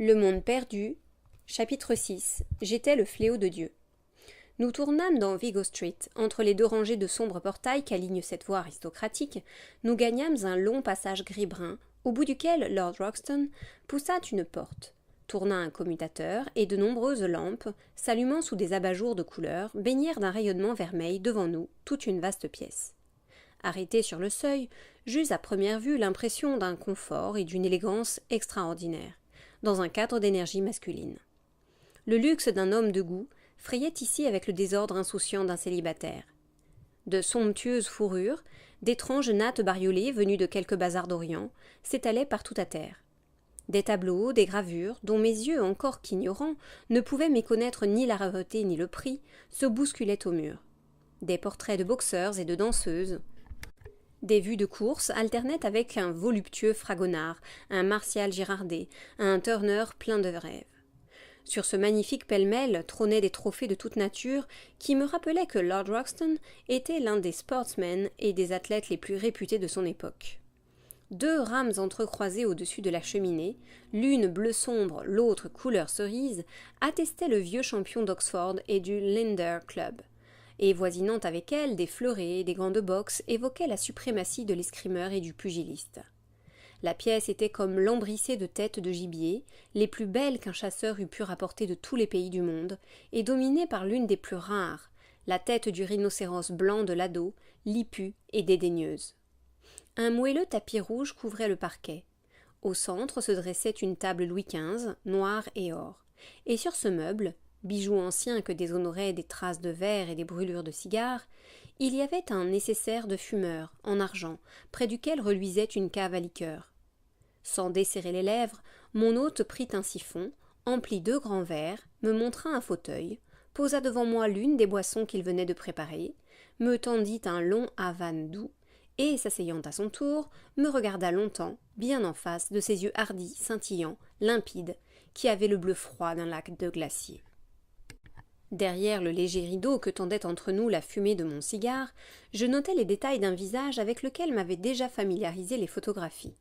Le monde perdu, chapitre 6. J'étais le fléau de Dieu. Nous tournâmes dans Vigo Street, entre les deux rangées de sombres portails qu'aligne cette voie aristocratique, nous gagnâmes un long passage gris-brun, au bout duquel Lord Roxton poussa une porte, tourna un commutateur, et de nombreuses lampes, s'allumant sous des abat-jours de couleur, baignèrent d'un rayonnement vermeil devant nous toute une vaste pièce. Arrêté sur le seuil, j'eus à première vue l'impression d'un confort et d'une élégance extraordinaires, dans un cadre d'énergie masculine. Le luxe d'un homme de goût frayait ici avec le désordre insouciant d'un célibataire. De somptueuses fourrures, d'étranges nattes bariolées venues de quelque bazar d'Orient, s'étalaient partout à terre. Des tableaux, des gravures, dont mes yeux, encore qu'ignorants, ne pouvaient méconnaître ni la rareté ni le prix, se bousculaient au mur. Des portraits de boxeurs et de danseuses, des vues de course alternaient avec un voluptueux Fragonard, un Martial Girardet, un Turner plein de rêves. Sur ce magnifique pêle-mêle trônaient des trophées de toute nature qui me rappelaient que Lord Roxton était l'un des sportsmen et des athlètes les plus réputés de son époque. Deux rames entrecroisées au-dessus de la cheminée, l'une bleu sombre, l'autre couleur cerise, attestaient le vieux champion d'Oxford et du Linder Club. Et voisinant avec elle, des fleurets, des gants de boxe évoquaient la suprématie de l'escrimeur et du pugiliste. La pièce était comme lambrissée de têtes de gibier, les plus belles qu'un chasseur eût pu rapporter de tous les pays du monde, et dominée par l'une des plus rares, la tête du rhinocéros blanc de l'ado, lipue et dédaigneuse. Un moelleux tapis rouge couvrait le parquet. Au centre se dressait une table Louis XV, noire et or, et sur ce meuble, bijou ancien que déshonoraient des traces de verre et des brûlures de cigares, il y avait un nécessaire de fumeur, en argent, près duquel reluisait une cave à liqueur. Sans desserrer les lèvres, mon hôte prit un siphon, emplit 2 grands verres, me montra un fauteuil, posa devant moi l'une des boissons qu'il venait de préparer, me tendit un long havane doux, et, s'asseyant à son tour, me regarda longtemps, bien en face de ses yeux hardis, scintillants, limpides, qui avaient le bleu froid d'un lac de glacier. Derrière le léger rideau que tendait entre nous la fumée de mon cigare, je notais les détails d'un visage avec lequel m'avaient déjà familiarisé les photographies.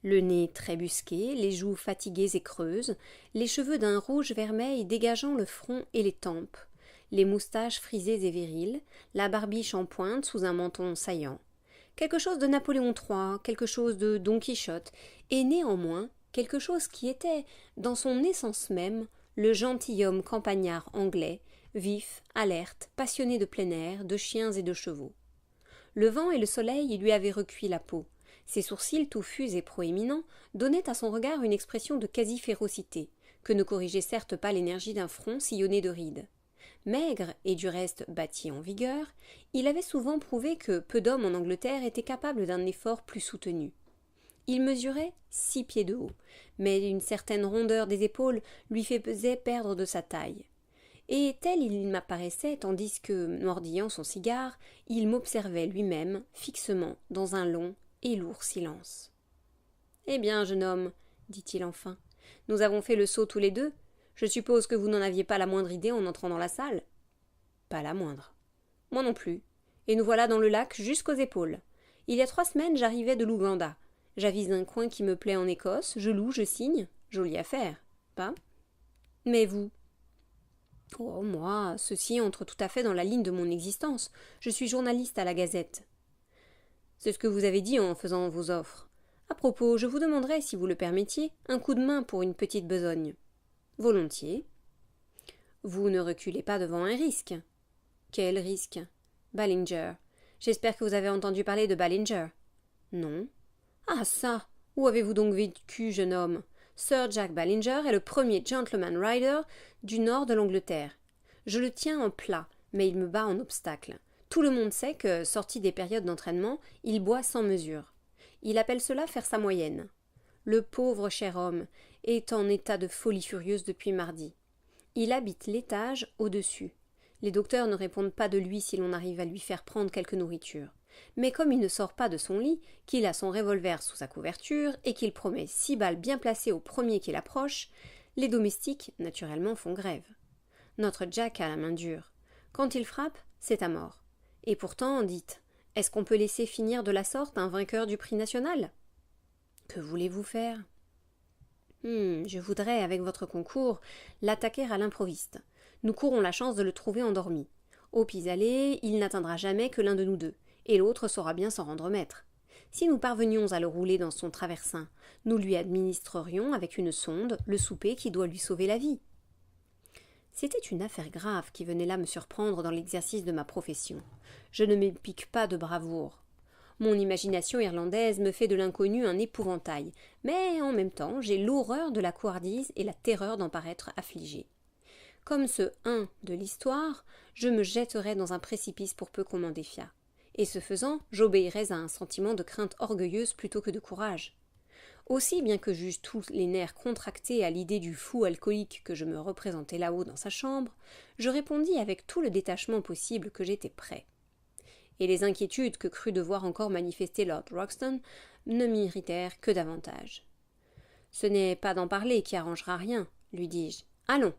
Le nez très busqué, les joues fatiguées et creuses, les cheveux d'un rouge vermeil dégageant le front et les tempes, les moustaches frisées et viriles, la barbiche en pointe sous un menton saillant. Quelque chose de Napoléon III, quelque chose de Don Quichotte, et néanmoins quelque chose qui était, dans son essence même, le gentilhomme campagnard anglais, vif, alerte, passionné de plein air, de chiens et de chevaux. Le vent et le soleil lui avaient recuit la peau. Ses sourcils touffus et proéminents donnaient à son regard une expression de quasi-férocité, que ne corrigeait certes pas l'énergie d'un front sillonné de rides. Maigre et du reste bâti en vigueur, il avait souvent prouvé que peu d'hommes en Angleterre étaient capables d'un effort plus soutenu. Il mesurait 6 pieds de haut, mais une certaine rondeur des épaules lui faisait perdre de sa taille. Et tel il m'apparaissait, tandis que, mordillant son cigare, il m'observait lui-même, fixement, dans un long et lourd silence. « Eh bien, jeune homme, dit-il enfin, nous avons fait le saut tous les deux. Je suppose que vous n'en aviez pas la moindre idée en entrant dans la salle. » « Pas la moindre. »« Moi non plus. Et nous voilà dans le lac jusqu'aux épaules. Il y a 3 semaines, j'arrivais de l'Ouganda. J'avise un coin qui me plaît en Écosse, je loue, je signe. Jolie affaire, pas ? Mais vous ? Oh, moi, ceci entre tout à fait dans la ligne de mon existence. Je suis journaliste à la Gazette. C'est ce que vous avez dit en faisant vos offres. À propos, je vous demanderais, si vous le permettiez, un coup de main pour une petite besogne. Volontiers. Vous ne reculez pas devant un risque. Quel risque ? Ballinger. J'espère que vous avez entendu parler de Ballinger. Non. Ah ça. Où avez-vous donc vécu, jeune homme ? Sir Jack Ballinger est le premier gentleman rider du nord de l'Angleterre. Je le tiens en plat, mais il me bat en obstacle. Tout le monde sait que, sorti des périodes d'entraînement, il boit sans mesure. Il appelle cela faire sa moyenne. Le pauvre cher homme est en état de folie furieuse depuis mardi. Il habite l'étage au-dessus. Les docteurs ne répondent pas de lui si l'on arrive à lui faire prendre quelque nourriture. Mais comme il ne sort pas de son lit, qu'il a son revolver sous sa couverture et qu'il promet 6 balles bien placées au premier qu'il approche, les domestiques, naturellement, font grève. Notre Jack a la main dure. Quand il frappe, c'est à mort. Et pourtant, dites, est-ce qu'on peut laisser finir de la sorte un vainqueur du prix national ? Que voulez-vous faire ? Je voudrais, avec votre concours, l'attaquer à l'improviste. Nous courons la chance de le trouver endormi. Au pis-aller, il n'atteindra jamais que l'un de nous deux, et l'autre saura bien s'en rendre maître. Si nous parvenions à le rouler dans son traversin, nous lui administrerions avec une sonde le souper qui doit lui sauver la vie. C'était une affaire grave qui venait là me surprendre dans l'exercice de ma profession. Je ne me pique pas de bravoure. Mon imagination irlandaise me fait de l'inconnu un épouvantail, mais en même temps j'ai l'horreur de la couardise et la terreur d'en paraître affligée. Comme ce 1 de l'histoire, je me jetterais dans un précipice pour peu qu'on m'en défiât. Et ce faisant, j'obéirais à un sentiment de crainte orgueilleuse plutôt que de courage. Aussi, bien que j'eusse tous les nerfs contractés à l'idée du fou alcoolique que je me représentais là-haut dans sa chambre, je répondis avec tout le détachement possible que j'étais prêt. Et les inquiétudes que crut devoir encore manifester Lord Roxton ne m'irritèrent que davantage. « Ce n'est pas d'en parler qui arrangera rien, lui dis-je. Allons.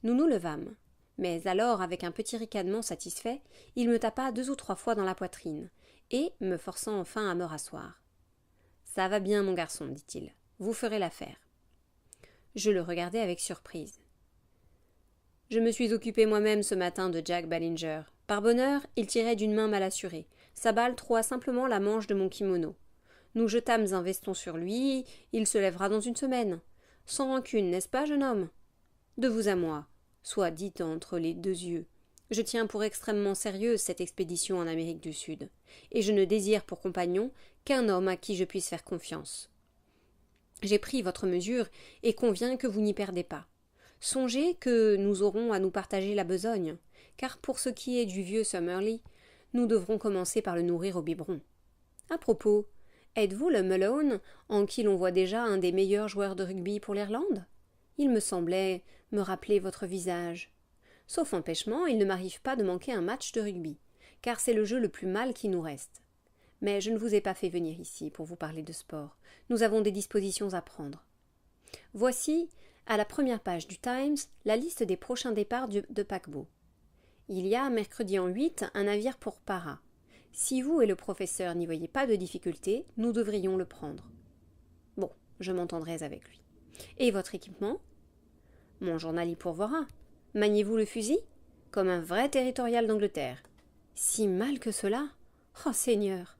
Nous nous levâmes. Mais alors, avec un petit ricanement satisfait, il me tapa 2 ou 3 fois dans la poitrine, et, me forçant enfin à me rasseoir. « Ça va bien, mon garçon, dit-il. Vous ferez l'affaire. » Je le regardai avec surprise. Je me suis occupé moi-même ce matin de Jack Ballinger. Par bonheur, il tirait d'une main mal assurée. Sa balle troua simplement la manche de mon kimono. Nous jetâmes un veston sur lui, il se lèvera dans une semaine. Sans rancune, n'est-ce pas, jeune homme? De vous à moi, soit dit entre les 2 yeux. Je tiens pour extrêmement sérieuse cette expédition en Amérique du Sud, et je ne désire pour compagnon qu'un homme à qui je puisse faire confiance. J'ai pris votre mesure et conviens que vous n'y perdez pas. Songez que nous aurons à nous partager la besogne, car pour ce qui est du vieux Summerlee, nous devrons commencer par le nourrir au biberon. À propos, êtes-vous le Malone en qui l'on voit déjà un des meilleurs joueurs de rugby pour l'Irlande? Il me semblait me rappeler votre visage. Sauf empêchement, il ne m'arrive pas de manquer un match de rugby, car c'est le jeu le plus mal qui nous reste. Mais je ne vous ai pas fait venir ici pour vous parler de sport. Nous avons des dispositions à prendre. Voici, à la première page du Times, la liste des prochains départs de paquebot. Il y a, mercredi en 8, un navire pour Para. Si vous et le professeur n'y voyez pas de difficulté, nous devrions le prendre. Bon, je m'entendrai avec lui. Et votre équipement? Mon journal y pourvoira. Maniez-vous le fusil? Comme un vrai territorial d'Angleterre. Si mal que cela? Oh Seigneur!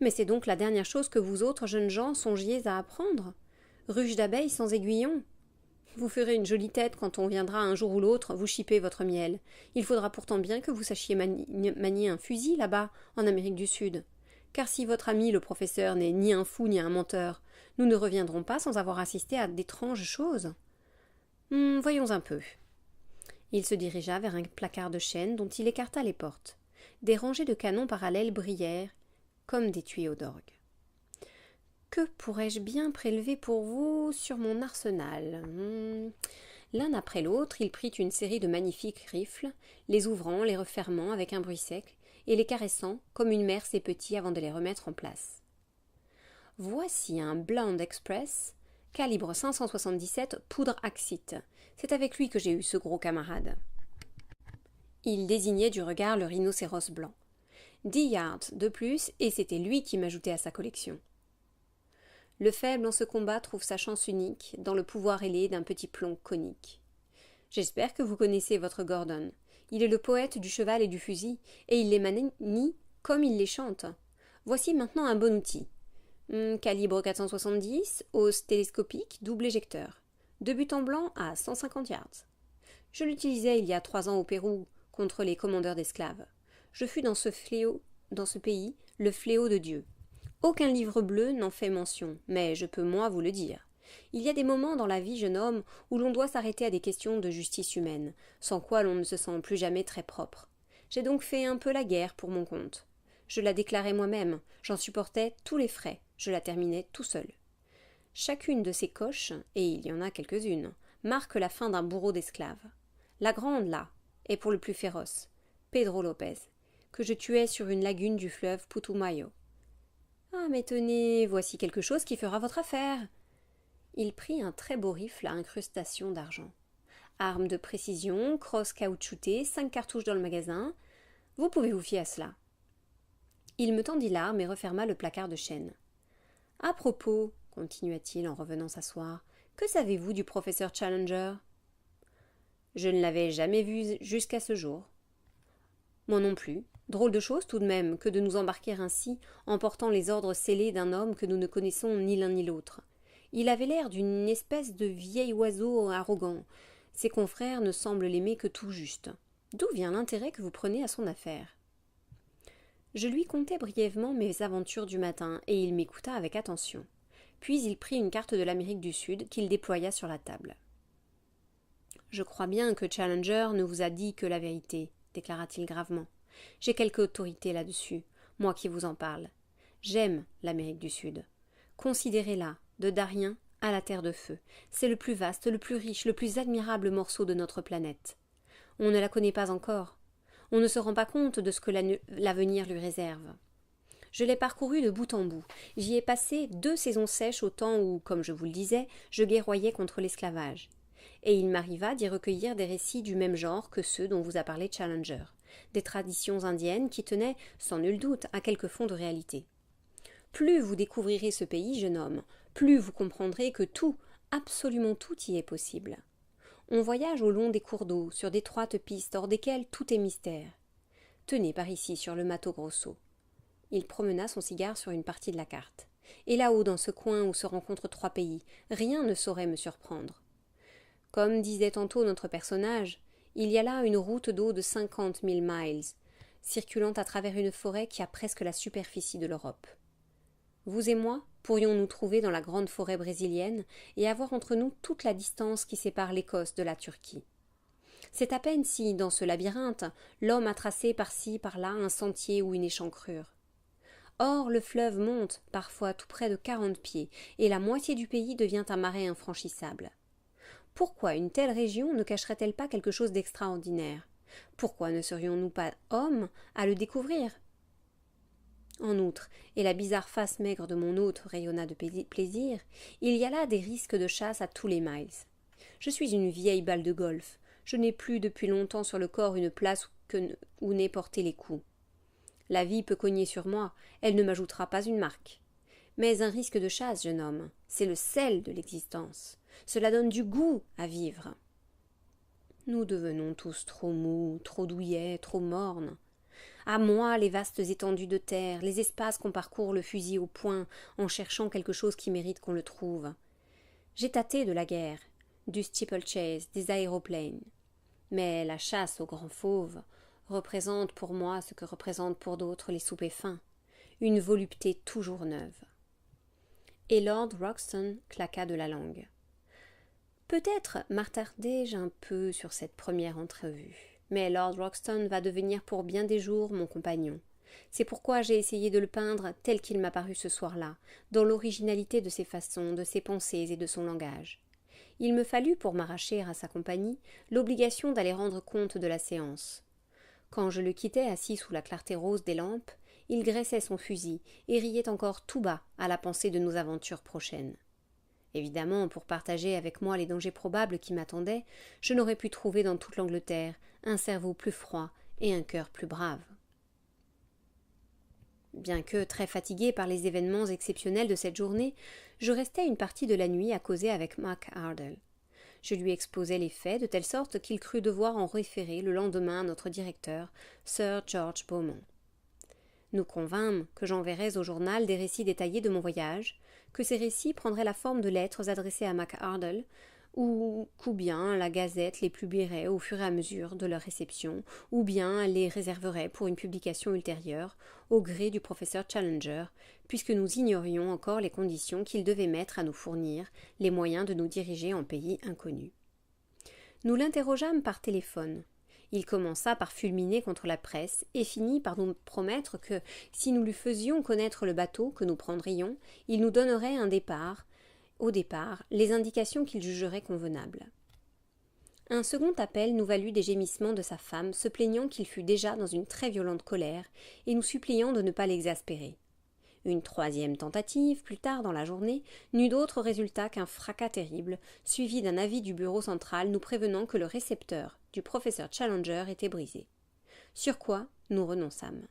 Mais c'est donc la dernière chose que vous autres jeunes gens songiez à apprendre? Ruche d'abeilles sans aiguillon? Vous ferez une jolie tête quand on viendra un jour ou l'autre vous chipper votre miel. Il faudra pourtant bien que vous sachiez manier un fusil là-bas, en Amérique du Sud. Car si votre ami le professeur n'est ni un fou ni un menteur, nous ne reviendrons pas sans avoir assisté à d'étranges choses. Voyons un peu. Il se dirigea vers un placard de chêne dont il écarta les portes. Des rangées de canons parallèles brillèrent comme des tuyaux d'orgue. Que pourrais-je bien prélever pour vous sur mon arsenal? L'un après l'autre, il prit une série de magnifiques rifles, les ouvrant, les refermant avec un bruit sec, et les caressant comme une mère ses petits avant de les remettre en place. Voici un Bland Express, calibre 577, poudre Axite. C'est avec lui que j'ai eu ce gros camarade. Il désignait du regard le rhinocéros blanc. 10 yards de plus, et c'était lui qui m'ajoutait à sa collection. Le faible en ce combat trouve sa chance unique dans le pouvoir ailé d'un petit plomb conique. J'espère que vous connaissez votre Gordon. Il est le poète du cheval et du fusil, et il les manie comme il les chante. Voici maintenant un bon outil. Calibre 470, hausse télescopique, double éjecteur. 2 buts en blanc à 150 yards. Je l'utilisais il y a 3 ans au Pérou contre les commandeurs d'esclaves. Je fus dans ce pays, le fléau de Dieu. Aucun livre bleu n'en fait mention, mais je peux moi vous le dire. Il y a des moments dans la vie, jeune homme, où l'on doit s'arrêter à des questions de justice humaine, sans quoi l'on ne se sent plus jamais très propre. J'ai donc fait un peu la guerre pour mon compte. Je la déclarais moi-même, j'en supportais tous les frais, je la terminais tout seul. Chacune de ces coches, et il y en a quelques-unes, marque la fin d'un bourreau d'esclaves. La grande, là, est pour le plus féroce, Pedro Lopez, que je tuais sur une lagune du fleuve Putumayo. Ah, mais tenez, voici quelque chose qui fera votre affaire. Il prit un très beau rifle à incrustation d'argent. Arme de précision, crosse caoutchoutée, 5 cartouches dans le magasin. Vous pouvez vous fier à cela. Il me tendit l'arme et referma le placard de chêne. À propos, continua-t-il en revenant s'asseoir, Que savez-vous du professeur Challenger ? Je ne l'avais jamais vu jusqu'à ce jour. Moi non plus. Drôle de chose tout de même que de nous embarquer ainsi en portant les ordres scellés d'un homme que nous ne connaissons ni l'un ni l'autre. Il avait l'air d'une espèce de vieil oiseau arrogant. Ses confrères ne semblent l'aimer que tout juste. D'où vient l'intérêt que vous prenez à son affaire ? Je lui contai brièvement mes aventures du matin, et il m'écouta avec attention. Puis il prit une carte de l'Amérique du Sud qu'il déploya sur la table. « Je crois bien que Challenger ne vous a dit que la vérité, » déclara-t-il gravement. « J'ai quelque autorité là-dessus, moi qui vous en parle. J'aime l'Amérique du Sud. Considérez-la, de Darien à la Terre de Feu. C'est le plus vaste, le plus riche, le plus admirable morceau de notre planète. On ne la connaît pas encore. On ne se rend pas compte de ce que l'avenir lui réserve. Je l'ai parcouru de bout en bout. J'y ai passé 2 saisons sèches au temps où, comme je vous le disais, je guerroyais contre l'esclavage. Et il m'arriva d'y recueillir des récits du même genre que ceux dont vous a parlé Challenger, des traditions indiennes qui tenaient, sans nul doute, à quelque fond de réalité. Plus vous découvrirez ce pays, jeune homme, plus vous comprendrez que tout, absolument tout y est possible. On voyage au long des cours d'eau, sur d'étroites pistes hors desquelles tout est mystère. Tenez par ici, sur le Mato Grosso. Il promena son cigare sur une partie de la carte. Et là-haut, dans ce coin où se rencontrent 3 pays, rien ne saurait me surprendre. Comme disait tantôt notre personnage, il y a là une route d'eau de 50 000 miles, circulant à travers une forêt qui a presque la superficie de l'Europe. Vous et moi pourrions nous trouver dans la grande forêt brésilienne et avoir entre nous toute la distance qui sépare l'Écosse de la Turquie. C'est à peine si, dans ce labyrinthe, l'homme a tracé par-ci, par-là un sentier ou une échancrure. Or, le fleuve monte, parfois tout près de 40 pieds, et la moitié du pays devient un marais infranchissable. Pourquoi une telle région ne cacherait-elle pas quelque chose d'extraordinaire ? Pourquoi ne serions-nous pas hommes à le découvrir ? En outre, et la bizarre face maigre de mon hôte rayonna de plaisir, il y a là des risques de chasse à tous les miles. Je suis une vieille balle de golf. Je n'ai plus depuis longtemps sur le corps une place où n'aient porté les coups. La vie peut cogner sur moi, elle ne m'ajoutera pas une marque. Mais un risque de chasse, jeune homme, c'est le sel de l'existence. Cela donne du goût à vivre. Nous devenons tous trop mous, trop douillets, trop mornes. À moi, les vastes étendues de terre, les espaces qu'on parcourt le fusil au poing en cherchant quelque chose qui mérite qu'on le trouve. J'ai tâté de la guerre, du steeplechase, des aéroplanes. Mais la chasse aux grands fauves représente pour moi ce que représentent pour d'autres les soupers fins, une volupté toujours neuve. Et Lord Roxton claqua de la langue. Peut-être m'attardai-je un peu sur cette première entrevue, mais Lord Roxton va devenir pour bien des jours mon compagnon. C'est pourquoi j'ai essayé de le peindre tel qu'il m'a paru ce soir-là, dans l'originalité de ses façons, de ses pensées et de son langage. Il me fallut, pour m'arracher à sa compagnie, l'obligation d'aller rendre compte de la séance. Quand je le quittais assis sous la clarté rose des lampes, il graissait son fusil et riait encore tout bas à la pensée de nos aventures prochaines. Évidemment, pour partager avec moi les dangers probables qui m'attendaient, je n'aurais pu trouver dans toute l'Angleterre un cerveau plus froid et un cœur plus brave. Bien que très fatigué par les événements exceptionnels de cette journée, je restai une partie de la nuit à causer avec Mac Ardle. Je lui exposai les faits de telle sorte qu'il crut devoir en référer le lendemain à notre directeur, Sir George Beaumont. Nous convînmes que j'enverrais au journal des récits détaillés de mon voyage, que ces récits prendraient la forme de lettres adressées à Mac Ardle, ou bien la Gazette les publierait au fur et à mesure de leur réception, ou bien les réserverait pour une publication ultérieure, au gré du professeur Challenger, puisque nous ignorions encore les conditions qu'il devait mettre à nous fournir les moyens de nous diriger en pays inconnu. Nous l'interrogeâmes par téléphone. Il commença par fulminer contre la presse et finit par nous promettre que, si nous lui faisions connaître le bateau que nous prendrions, il nous donnerait au départ, les indications qu'il jugerait convenables. Un second appel nous valut des gémissements de sa femme, se plaignant qu'il fût déjà dans une très violente colère et nous suppliant de ne pas l'exaspérer. Une troisième tentative, plus tard dans la journée, n'eut d'autre résultat qu'un fracas terrible, suivi d'un avis du bureau central nous prévenant que le récepteur du professeur Challenger était brisé. Sur quoi nous renonçâmes.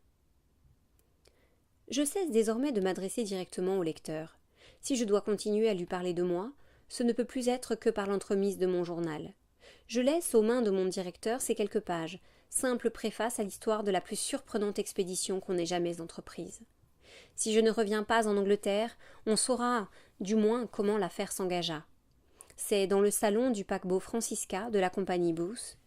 Je cesse désormais de m'adresser directement au lecteur. Si je dois continuer à lui parler de moi, ce ne peut plus être que par l'entremise de mon journal. Je laisse aux mains de mon directeur ces quelques pages, simple préface à l'histoire de la plus surprenante expédition qu'on ait jamais entreprise. Si je ne reviens pas en Angleterre, on saura du moins comment l'affaire s'engagea. C'est dans le salon du paquebot Francisca de la compagnie Booth,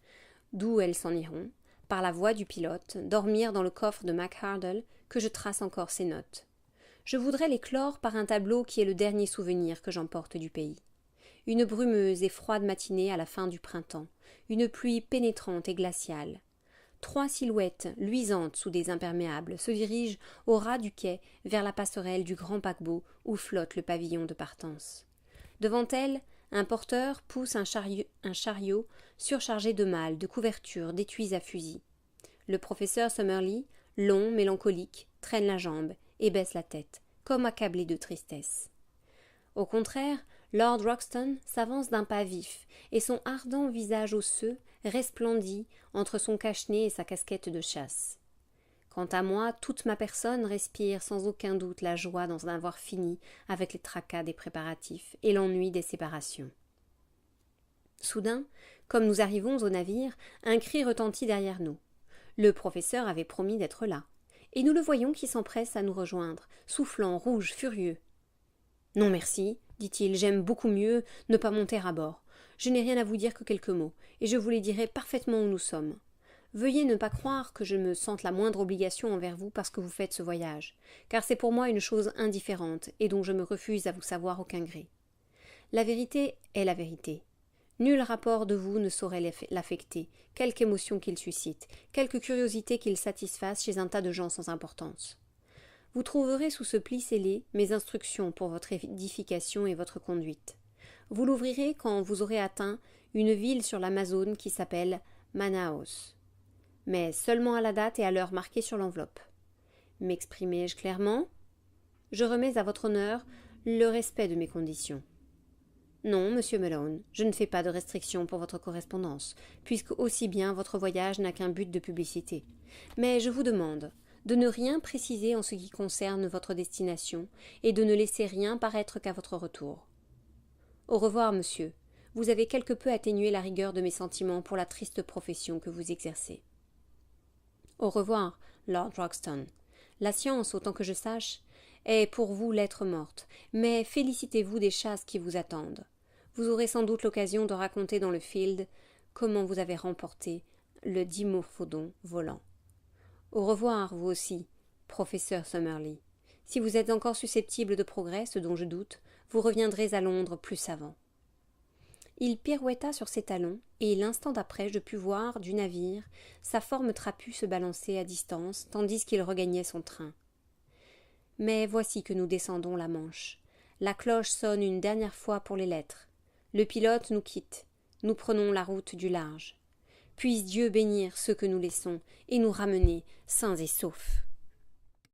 d'où elles s'en iront, par la voix du pilote, dormir dans le coffre de McArdle, que je trace encore ces notes. Je voudrais les clore par un tableau qui est le dernier souvenir que j'emporte du pays. Une brumeuse et froide matinée à la fin du printemps, une pluie pénétrante et glaciale. 3 silhouettes, luisantes sous des imperméables, se dirigent au ras du quai vers la passerelle du grand paquebot où flotte le pavillon de partance. Devant elles, un porteur pousse un chariot surchargé de malles, de couvertures, d'étuis à fusil. Le professeur Summerlee, long, mélancolique, traîne la jambe et baisse la tête, comme accablé de tristesse. Au contraire, Lord Roxton s'avance d'un pas vif, et son ardent visage osseux resplendit entre son cache-nez et sa casquette de chasse. Quant à moi, toute ma personne respire sans aucun doute la joie d'en avoir fini avec les tracas des préparatifs et l'ennui des séparations. Soudain, comme nous arrivons au navire, un cri retentit derrière nous. Le professeur avait promis d'être là, et nous le voyons qui s'empresse à nous rejoindre, soufflant, rouge, furieux. « Non merci, dit-il, j'aime beaucoup mieux ne pas monter à bord. Je n'ai rien à vous dire que quelques mots, et je vous les dirai parfaitement où nous sommes. Veuillez ne pas croire que je me sente la moindre obligation envers vous parce que vous faites ce voyage, car c'est pour moi une chose indifférente et dont je me refuse à vous savoir aucun gré. La vérité est la vérité. Nul rapport de vous ne saurait l'affecter, quelque émotion qu'il suscite, quelque curiosité qu'il satisfasse chez un tas de gens sans importance. Vous trouverez sous ce pli scellé mes instructions pour votre édification et votre conduite. Vous l'ouvrirez quand vous aurez atteint une ville sur l'Amazone qui s'appelle Manaos, mais seulement à la date et à l'heure marquée sur l'enveloppe. M'exprimai-je clairement ? Je remets à votre honneur le respect de mes conditions. Non, monsieur Malone, je ne fais pas de restrictions pour votre correspondance, puisque aussi bien votre voyage n'a qu'un but de publicité. Mais je vous demande de ne rien préciser en ce qui concerne votre destination et de ne laisser rien paraître qu'à votre retour. Au revoir, monsieur. Vous avez quelque peu atténué la rigueur de mes sentiments pour la triste profession que vous exercez. Au revoir, Lord Roxton. La science, autant que je sache, est pour vous lettre morte, mais félicitez-vous des chasses qui vous attendent. Vous aurez sans doute l'occasion de raconter dans le field comment vous avez remporté le dimorphodon volant. Au revoir, vous aussi, professeur Summerlee. Si vous êtes encore susceptible de progrès, ce dont je doute, vous reviendrez à Londres plus savant. Il pirouetta sur ses talons, et l'instant d'après je pus voir, du navire, sa forme trapue se balancer à distance, tandis qu'il regagnait son train. Mais voici que nous descendons la Manche. La cloche sonne une dernière fois pour les lettres. Le pilote nous quitte. Nous prenons la route du large. Puisse Dieu bénir ceux que nous laissons et nous ramener sains et saufs.